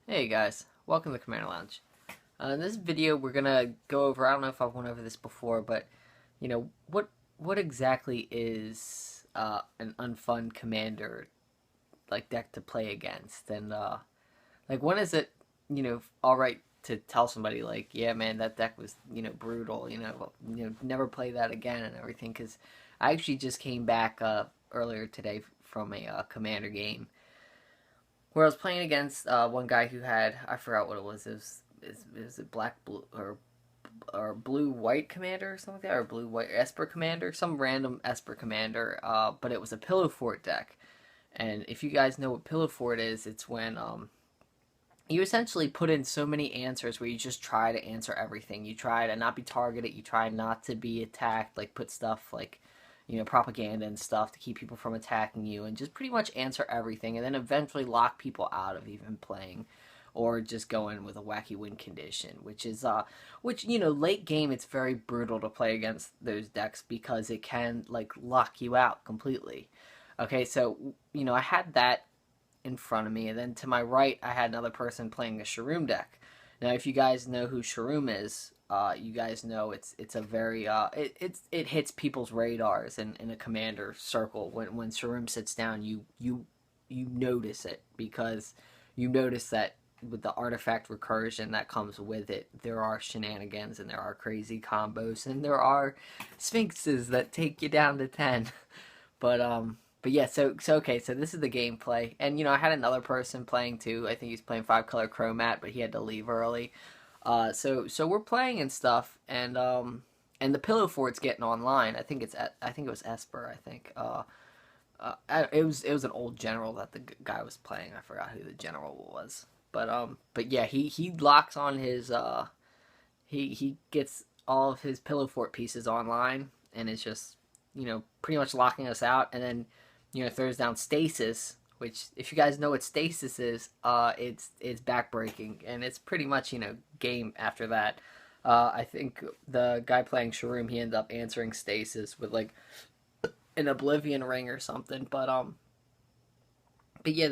Hey guys, welcome to Commander Lounge. In this video, we're gonna go over. I don't know if I've went over this before, but what exactly is an unfun commander like deck to play against, and like when is it all right to tell somebody like, yeah, man, that deck was brutal, never play that again and everything. Because I actually just came back earlier today from a commander game where I was playing against one guy who had, I forgot what it was. It was a black blue or blue white commander or something like that, or blue white Esper commander, some random Esper commander. But it was a Pillow Fort deck. And if you guys know what Pillow Fort is, it's when you essentially put in so many answers where you just try to answer everything. You try to not be targeted. You try not to be attacked. Like put stuff like propaganda and stuff to keep people from attacking you, and just pretty much answer everything, and then eventually lock people out of even playing, or just go in with a wacky win condition, which late game it's very brutal to play against those decks because it can like lock you out completely. Okay, so I had that in front of me, and then to my right I had another person playing a Shroom deck. Now, if you guys know who Shroom is, you guys know it's a very it hits people's radars in a commander circle. When Shroom sits down, you notice it, because you notice that with the artifact recursion that comes with it, there are shenanigans and there are crazy combos and there are sphinxes that take you down to 10. But yeah, so okay, so this is the gameplay, and I had another person playing too. I think he's playing 5 color Chromat, but he had to leave early. So we're playing and stuff, and the Pillow Fort's getting online. I think it was Esper. I think it was an old general that the guy was playing. I forgot who the general was, but yeah, he locks on his he gets all of his Pillow Fort pieces online, and it's just pretty much locking us out, and then throws down Stasis, which, if you guys know what Stasis is, it's backbreaking, and it's pretty much game after that. I think the guy playing Shroom, he ended up answering Stasis with like an Oblivion Ring or something, but yeah,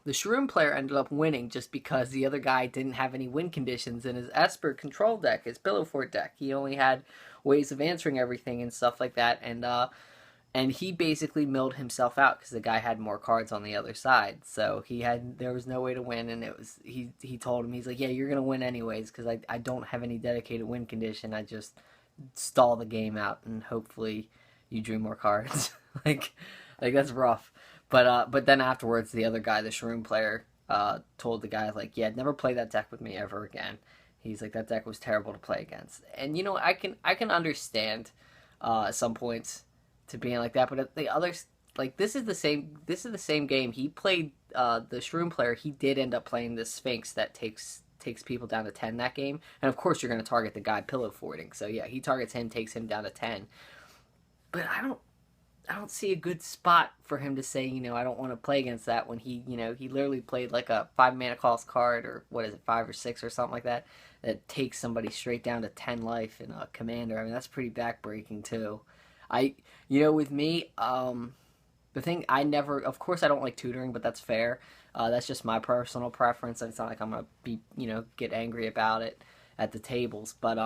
the Shroom player ended up winning just because the other guy didn't have any win conditions in his Esper control deck, his Pillow Fort deck. He only had ways of answering everything and stuff like that, and he basically milled himself out because the guy had more cards on the other side. So there was no way to win, and he told him, he's like, yeah, you're gonna win anyways because I don't have any dedicated win condition. I just stall the game out and hopefully you drew more cards. like that's rough. But then afterwards, the other guy, the Shroom player, told the guy like, yeah, never play that deck with me ever again. He's like, that deck was terrible to play against, and I can understand at some points to being like that, but at the others, like, this is the same game. He played the Shroom player. He did end up playing the Sphinx that takes people down to 10 that game, and of course you're going to target the guy Pillow Forting. So yeah, he targets him, takes him down to 10. But I don't see a good spot for him to say, I don't want to play against that, when he literally played like a 5 mana cost card, or what is it, 5 or 6 or something like that, that takes somebody straight down to 10 life in a commander. I mean, that's pretty backbreaking too. I, with me, the thing, I never, of course, I don't like tutoring, but that's fair. That's just my personal preference. It's not like I'm gonna be, get angry about it at the tables, but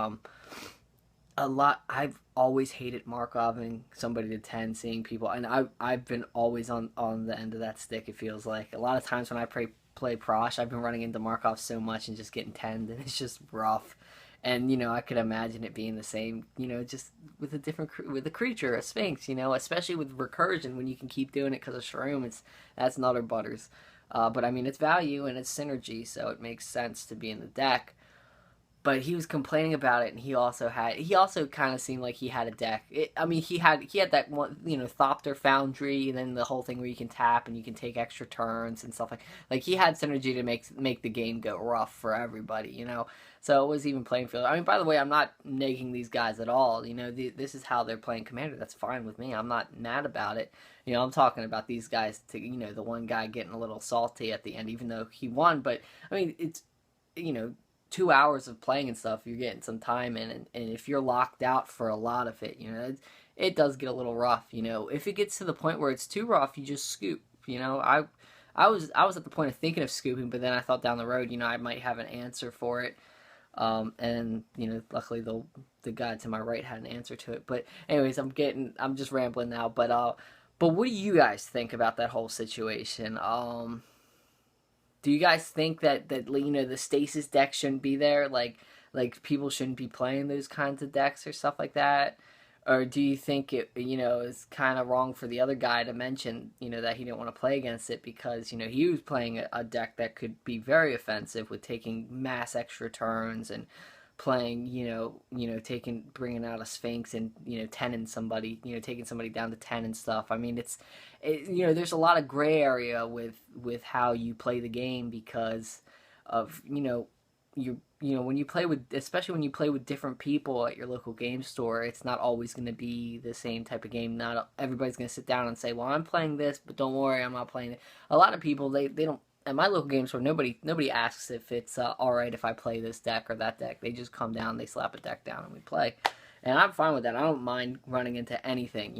I've always hated Markoving somebody to 10, seeing people, and I've been always on the end of that stick. It feels like a lot of times when I play Prosh, I've been running into Markov so much and just getting 10'd, and it's just rough. And I could imagine it being the same, just with a different with a creature, a Sphinx, especially with recursion, when you can keep doing it because of Shroom. That's nutter butters. But I mean, it's value and it's synergy, so it makes sense to be in the deck. But he was complaining about it, and he also kind of seemed like he had a deck. I mean, he had that one, Thopter Foundry, and then the whole thing where you can tap and you can take extra turns and stuff like he had synergy to make the game go rough for everybody. So it was even playing field. I mean, by the way, I'm not nagging these guys at all. This is how they're playing Commander. That's fine with me. I'm not mad about it. I'm talking about these guys. The one guy getting a little salty at the end, even though he won. But I mean, it's you know 2 hours of playing and stuff, you're getting some time in, and if you're locked out for a lot of it, it does get a little rough. If it gets to the point where it's too rough, you just scoop. I I was at the point of thinking of scooping, but then I thought down the road, I might have an answer for it. And luckily the guy to my right had an answer to it. But anyways, I'm just rambling now. But what do you guys think about that whole situation? Do you guys think that the stasis deck shouldn't be there? Like people shouldn't be playing those kinds of decks or stuff like that? Or do you think it is kind of wrong for the other guy to mention that he didn't want to play against it because he was playing a deck that could be very offensive with taking mass extra turns and playing bringing out a Sphinx and tenning somebody, taking somebody down to 10 and stuff. I mean there's a lot of gray area with how you play the game because of when you play with, especially when you play with different people at your local game store, it's not always going to be the same type of game. Not everybody's going to sit down and say, well, I'm playing this, but don't worry, I'm not playing it. A lot of people, they don't, at my local game store, nobody asks if it's alright if I play this deck or that deck. They just come down, they slap a deck down, and we play. And I'm fine with that. I don't mind running into anything,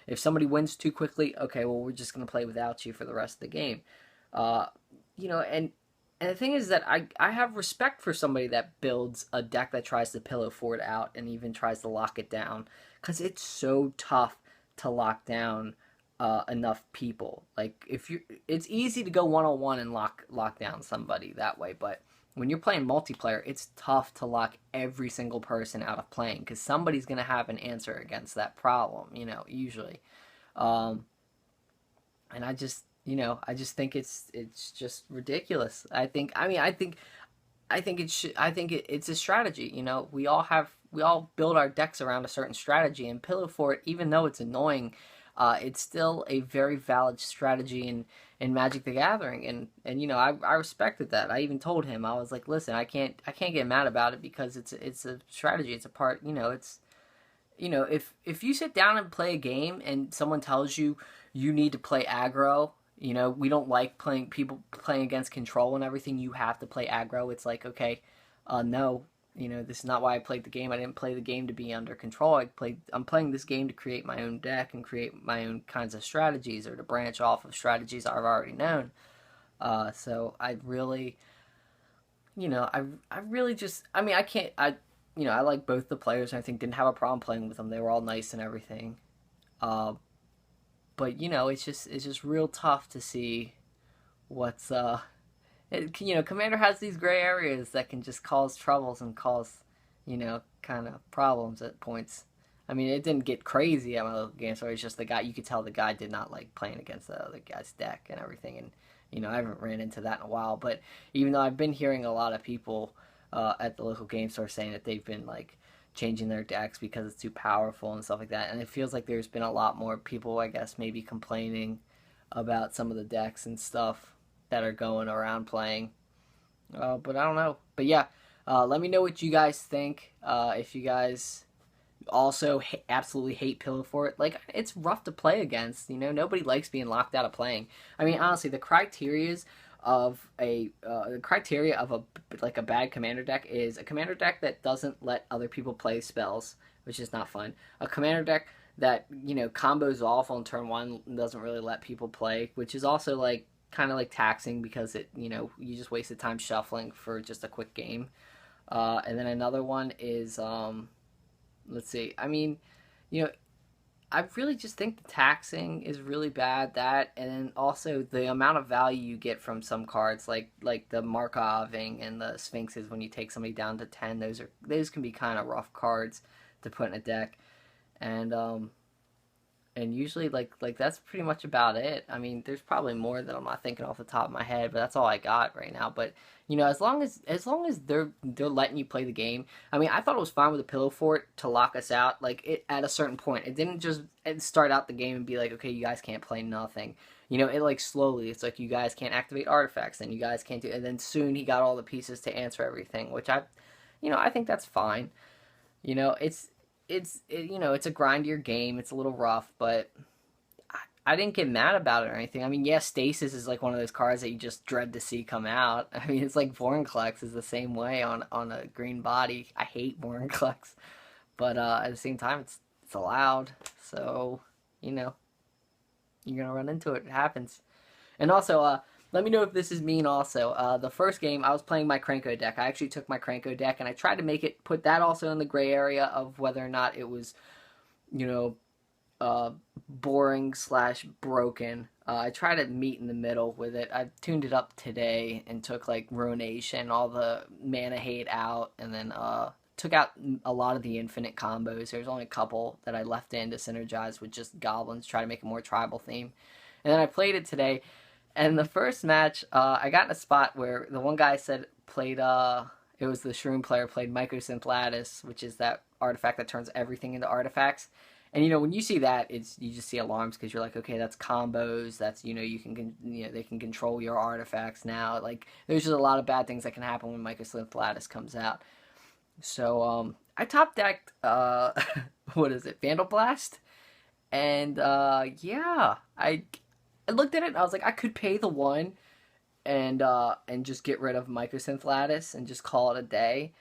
If somebody wins too quickly, okay, well, we're just going to play without you for the rest of the game. And the thing is that I have respect for somebody that builds a deck that tries to pillow fort out and even tries to lock it down. Because it's so tough to lock down enough people. Like, it's easy to go one-on-one and lock down somebody that way. But when you're playing multiplayer, it's tough to lock every single person out of playing. Because somebody's going to have an answer against that problem, usually. And I just think it's just ridiculous. I think it's a strategy. We all build our decks around a certain strategy, and pillow fort, even though it's annoying, it's still a very valid strategy in Magic the Gathering, and I respected that. I even told him, I was like, listen, I can't get mad about it because it's a strategy. It's a part. If you sit down and play a game and someone tells you need to play aggro. We don't like people playing against control and everything. You have to play aggro. It's like, okay, no, this is not why I played the game. I didn't play the game to be under control. I'm playing this game to create my own deck and create my own kinds of strategies or to branch off of strategies I've already known. So I really, I really just, I mean, I like both the players and I think didn't have a problem playing with them. They were all nice and everything. But it's just real tough to see what's Commander has these gray areas that can just cause troubles and cause kind of problems at points. I mean, it didn't get crazy at my local game store. It's just you could tell the guy did not like playing against the other guy's deck and everything. And I haven't ran into that in a while. But even though I've been hearing a lot of people at the local game store saying that they've been like changing their decks because it's too powerful and stuff like that. And it feels like there's been a lot more people, I guess, maybe complaining about some of the decks and stuff that are going around playing. But I don't know. But yeah, let me know what you guys think. If you guys also absolutely hate pillow fort, like, it's rough to play against. Nobody likes being locked out of playing. I mean, honestly, the criteria of a bad commander deck is a commander deck that doesn't let other people play spells, which is not fun. A commander deck that combos off on turn one and doesn't really let people play, which is also like kind of like taxing because it you just wasted time shuffling for just a quick game. And then another one is let's see. I mean, I really just think the taxing is really bad. That, and then also the amount of value you get from some cards, like the Markoving and the Sphinxes. When you take somebody down to 10, those can be kind of rough cards to put in a deck, and usually like that's pretty much about it. I mean, there's probably more that I'm not thinking off the top of my head, but that's all I got right now. But as long as they're letting you play the game. I mean, I thought it was fine with the pillow fort to lock us out. Like, it at a certain point, it didn't just start out the game and be like, okay, you guys can't play nothing. It like slowly. It's like, you guys can't activate artifacts, and you guys can't do. And then soon he got all the pieces to answer everything, which I think that's fine. It's a grindier game. It's a little rough, but I didn't get mad about it or anything. I mean, yeah, Stasis is like one of those cards that you just dread to see come out. I mean, it's like Vorinclex is the same way on a green body. I hate Vorinclex, but at the same time, it's allowed. So, you're gonna run into it. It happens. And also, let me know if this is mean also. The first game, I was playing my Krenko deck. I actually took my Krenko deck and I tried to put that also in the gray area of whether or not it was, you know, boring / broken. I tried to meet in the middle with it. I tuned it up today and took like Ruination, all the mana hate out, and then took out a lot of the infinite combos. There's only a couple that I left in to synergize with just goblins, try to make a more tribal theme. And then I played it today, and the first match, I got in a spot where the one guy played, it was the Shroom player, played Mycosynth Lattice, which is that artifact that turns everything into artifacts. And when you see that, you just see alarms because you're like, okay, that's combos. That's they can control your artifacts now. Like there's just a lot of bad things that can happen when Mycosynth Lattice comes out. So I top decked what is it, Vandal Blast, and yeah, I looked at it and I was like, I could pay the 1 and just get rid of Mycosynth Lattice and just call it a day.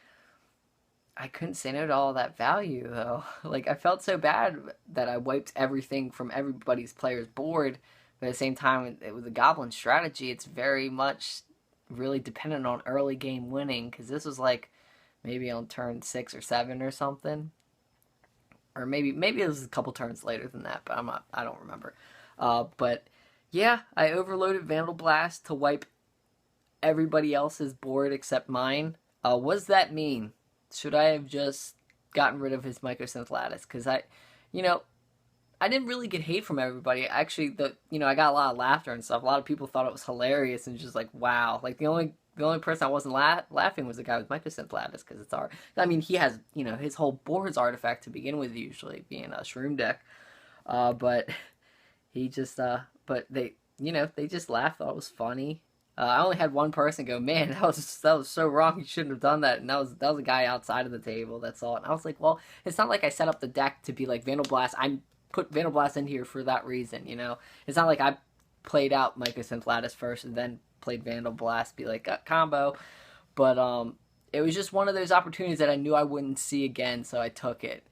I couldn't say no to all that value, though. Like, I felt so bad that I wiped everything from everybody's player's board, but at the same time, with the Goblin strategy, it's very much really dependent on early game winning, because this was like maybe on turn 6 or 7 or something. Or maybe it was a couple turns later than that, but I don't remember. But yeah, I overloaded Vandal Blast to wipe everybody else's board except mine. What does that mean? Should I have just gotten rid of his Mycosynth Lattice? Because I didn't really get hate from everybody. Actually, I got a lot of laughter and stuff. A lot of people thought it was hilarious and just like, wow. Like the only person I wasn't laughing was the guy with Mycosynth Lattice because it's art. I mean, he has his whole board's artifact to begin with, usually being a Shroom deck. But he just but they just laughed. Thought it was funny. I only had one person go, man, that was so wrong. You shouldn't have done that. And that was a guy outside of the table. That's all. And I was like, well, it's not like I set up the deck to be like Vandal Blast. I put Vandal Blast in here for that reason. It's not like I played out Mycosynth Lattice first and then played Vandal Blast, be like combo. But it was just one of those opportunities that I knew I wouldn't see again, so I took it.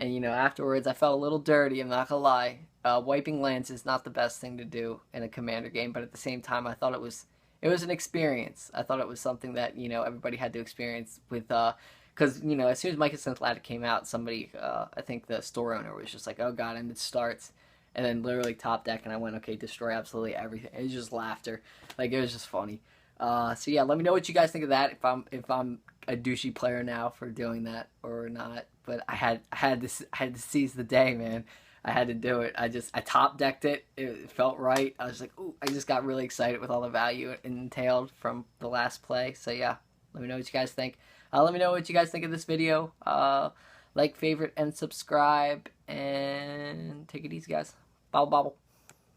And afterwards, I felt a little dirty. I'm not gonna lie. Wiping lands is not the best thing to do in a Commander game, but at the same time, I thought it was an experience. I thought it was something that everybody had to experience with because as soon as Mycosynth Lattice came out, somebody I think the store owner was just like, oh god, and it starts, and then literally top deck, and I went, okay, destroy absolutely everything. It was just laughter, like it was just funny. So yeah, let me know what you guys think of that. If I'm a douchey player now for doing that or not, but I had to seize the day, man. I had to do it. I top decked it. It felt right. I was like, ooh, I just got really excited with all the value it entailed from the last play. So yeah, let me know what you guys think. Let me know what you guys think of this video. Like, favorite, and subscribe. And take it easy, guys. Bobble, bobble.